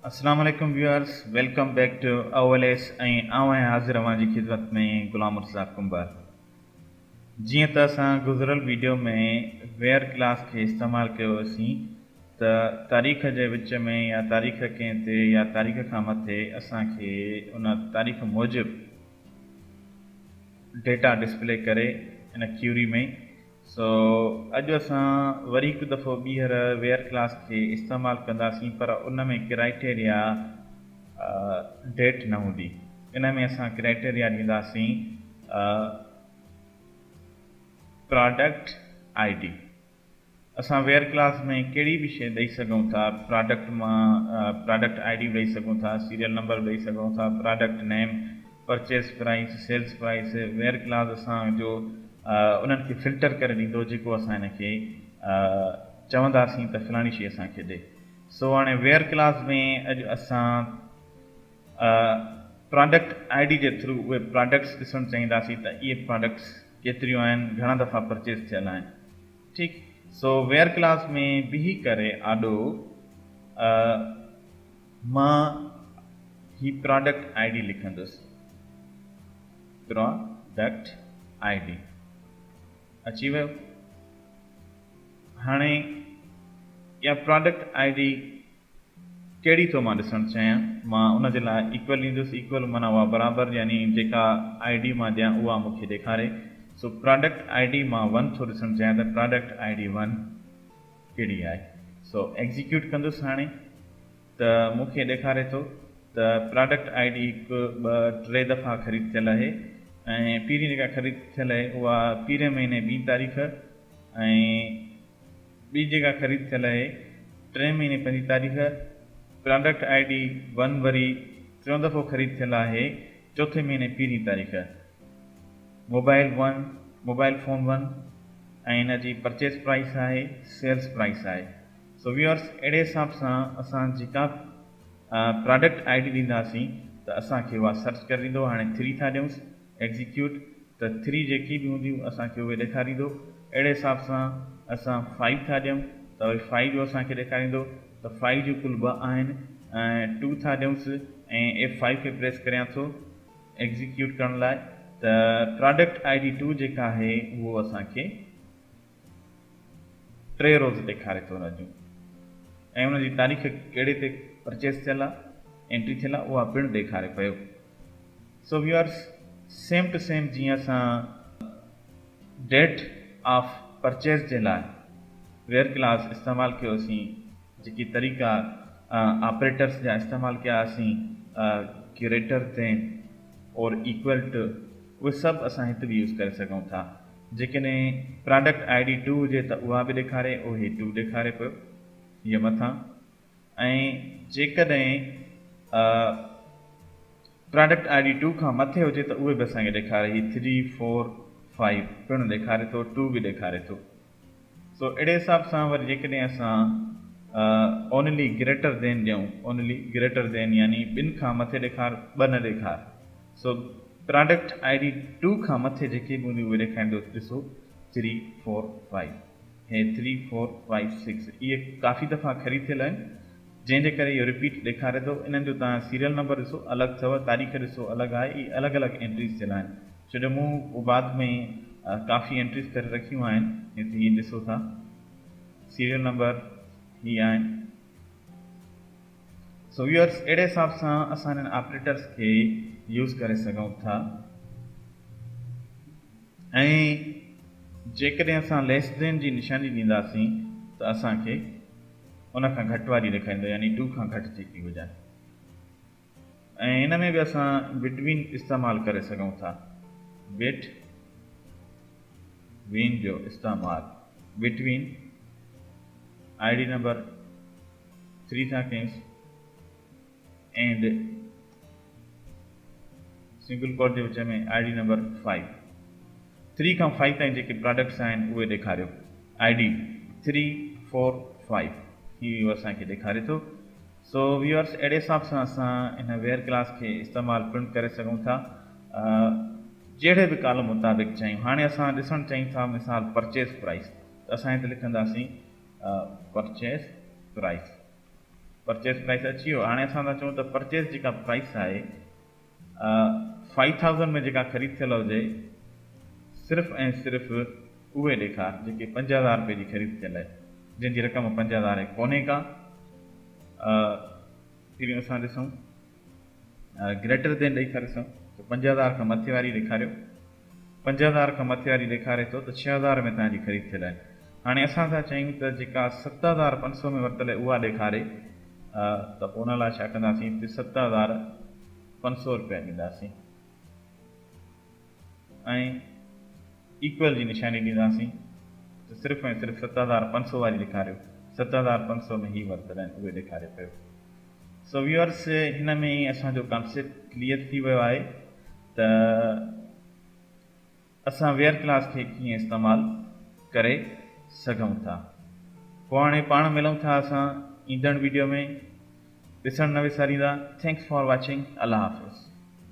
अस्सलाम वालेकुम viewers, welcome back two अवलेस ऐं हाज़िर जी खिदमत में गुलाम मुर्तज़ा कुंबर। जीअं त असां गुज़िरियल वीडियो में वेयर क्लास खे इस्तेमालु कयोसीं त तारीख़ जे विच में या तारीख़ कंहिं ते या तारीख़ खां मथे असांखे उन तारीख़ मूजिबि डेटा डिस्प्ले करे इन क्यूरी में। सो अॼु असां वरी हिकु दफ़ो ॿीहर वेयर क्लास खे इस्तेमालु कंदासीं, पर उन में क्राइटेरिया डेट न हूंदी। इन में असां क्राइटेरिया ॾींदासीं प्रोडक्ट आईडी। असां वेयर क्लास में कहिड़ी बि शइ ॾेई सघूं था। प्रोडक्ट मां प्रोडक्ट आईडी ॾेई सघूं था, सीरियल नंबर ॾेई सघूं था, product name, purchase price, sales price. Where class असांजो उन्हनि खे फिल्टर करे ॾींदो जेको असां हिनखे चवंदासीं त फलाणी शइ असांखे ॾे। सो हाणे वेयर क्लास में अॼु असां प्रोडक्ट आईडी जे थ्रू उहे प्रोडक्ट्स ॾिसणु चाहींदासीं त इहे प्रोडक्ट्स केतिरियूं आहिनि, घणा दफ़ा परचेस थियल आहिनि। ठीकु। सो वेयर क्लास में बिही करे आॾो मां ही प्रोडक्ट आईडी लिखंदुसि। प्रोडक्ट आईडी अची वियो। हाणे इहा प्रोडक्ट आईडी कहिड़ी थो मां ॾिसणु चाहियां, मां उन जे लाइ इक्वल ॾींदुसि। इक्वल माना उहा बराबरि, यानी जेका आईडी मां ॾियां उहा मूंखे ॾेखारे। सो प्रोडक्ट आईडी मां 1 थो ॾिसणु चाहियां त प्रोडक्ट आईडी 1 कहिड़ी आहे। सो एग्ज़ीक्यूट कंदुसि हाणे त मूंखे ॾेखारे थो त प्रोडक्ट आईडी हिकु 2-3 दफ़ा ख़रीद थियल आहे ऐं पहिरीं जेका ख़रीद थियल आहे उहा पहिरें महीने 2 तारीख़ ऐं ॿी जेका ख़रीद थियल आहे 3 महीने 5 तारीख़। प्रोडक्ट आईडी 1 वरी 3 दफ़ो ख़रीद थियल आहे 4 महीने 1 तारीख़। मोबाइल फ़ोन 1 ऐं इन जी परचेस प्राइस आहे, सेल्स प्राइस आहे। सो व्यूअर्स, अहिड़े हिसाब सां असां जेका प्रोडक्ट आईडी ॾींदासीं त असांखे उहा सर्च करे ॾींदो। हाणे 3 था ॾियूंसि, एग्ज़ीक्यूट, त 3 जेकी बि हूंदियूं असांखे उहे ॾेखारींदो। अहिड़े हिसाब सां असां 5 था ॾियूं त वरी 5 जो असांखे ॾेखारींदो त 5 जूं कुल 2 आहिनि ऐं 2 था ॾियूंसि ऐं F5 खे प्रेस करियां थो एग्ज़ीक्यूट करण लाइ। त प्रोडक्ट आईडी 2 जेका आहे उहो असांखे 3 रोज़ ॾेखारे थो हुन जूं, ऐं हुनजी तारीख़ कहिड़े ते परचेस थियल आहे, एंट्री थियल आहे, उहा पिणु ॾेखारे पियो। So viewers, same to same जीअं असां डेट ऑफ परचेस जे लाइ वेयर क्लास इस्तेमालु कयोसीं, जेकी तरीक़ा ऑपरेटर्स जा इस्तेमालु कयासीं क्यूरेटर ते और इक्वल टू, उहे सभु असां हिते बि यूज़ करे सघूं था। जेकॾहिं प्रोडक्ट आईडी 2 हुजे त उहा बि ॾेखारे, उहे 2 ॾेखारे पियो हीअ मथां। ऐं जेकॾहिं प्रोडक्ट आईडी 2 खां मथे हुजे त उहे बि असांखे ॾेखारे। ही 3, 4, 5 पिणु ॾेखारे थो, 2 बि ॾेखारे थो। सो अहिड़े हिसाब सां वरी जेकॾहिं असां ओनली ग्रेटर देन ॾियूं, ओनली ग्रेटर देन यानी 2 खां मथे ॾेखार, 2 न ॾेखार। सो प्रोडक्ट आईडी 2 खां मथे जेके बि हूंदियूं उहे ॾेखारींदो। ॾिसो 3, 4, 5, हे 3, 4, 5, 6 इहे काफ़ी दफ़ा ख़रीद थियल आहिनि, जंहिंजे करे इहो रिपीट ॾेखारे थो। इन्हनि जो तव्हां सीरियल नंबर ॾिसो अलॻि अथव, तारीख़ ॾिसो अलॻि आहे। इहे अलॻि अलॻि एंट्रीज़ थियल आहिनि, छो जो मूं बाद में काफ़ी एंट्रीज़ करे रखियूं आहिनि। हिते हीअ ॾिसो था, सीरियल नंबर हीअ आहिनि। सो व्यूअर्स, अहिड़े हिसाब सां असां हिननि ऑपरेटर्स खे यूज़ करे सघूं था। ऐं जेकॾहिं असां लेस देन जी निशानी ॾींदासीं त असांखे उन खां घटि वारी ॾेखारींदो, यानी 2 खां घटि जेकी हुजनि। ऐं हिन में बि असां बिटवीन इस्तेमालु करे सघूं था। बिटवीन जो इस्तेमालु, बिटवीन आईडी नंबर 3 था कयूंसि एंड सिंगल कोट जे विच में आईडी नंबर 5। 3 खां 5 ताईं जेके प्रोडक्ट्स आहिनि उहे ॾेखारियो। आईडी 3, 4, 5 हीअ असांखे ॾेखारे थो। सो व्यूअर्स, अहिड़े हिसाब सां असां हिन वेयर क्लास खे इस्तेमालु पिणु करे सघूं था जहिड़े बि कॉलम मुताबिक़ चाहियूं। हाणे असां ॾिसणु चाहियूं था मिसाल परचेस प्राइस, त असां हिते लिखंदासीं परचेस प्राइस। परचेस प्राइस अची वियो। हाणे असां था चऊं त परचेस जेका प्राइस आहे 5000 में जेका ख़रीद थियल हुजे सिर्फ़ु ऐं सिर्फ़ु उहे ॾेखार जेके 5000 रुपए जी ख़रीद थियल आहे, जंहिंजी रक़म 5000 कोन्हे का। तीअं असां ॾिसूं ग्रेटर देन ॾेई करे ॾिसूं त 5000 खां मथे वारी ॾेखारियो, 5000 खां मथे वारी ॾेखारे थो त 6000 में तव्हांजी ख़रीद थियल आहे। हाणे असां था चयूं त जेका 7500 में वरितल आहे उहा ॾेखारे, त पोइ उन लाइ छा कंदासीं त 7500 रुपया ॾींदासीं ऐं इक्वल जी निशानी ॾींदासीं त सिर्फ़ु ऐं सिर्फ़ु 7500 वारी ॾेखारियो, 7500 में ई वरितल आहिनि उहे ॾेखारे पियो। सो व्यूअर्स, हिन में ई असांजो कॉन्सेप्ट क्लियर थी वियो आहे त असां वेयर क्लास खे कीअं इस्तेमालु करे सघूं था। पोइ हाणे पाण मिलूं था असां ईंदड़ वीडियो में। ॾिसणु न विसारींदा। Thanks for watching. अल्लाह हाफ़िज़।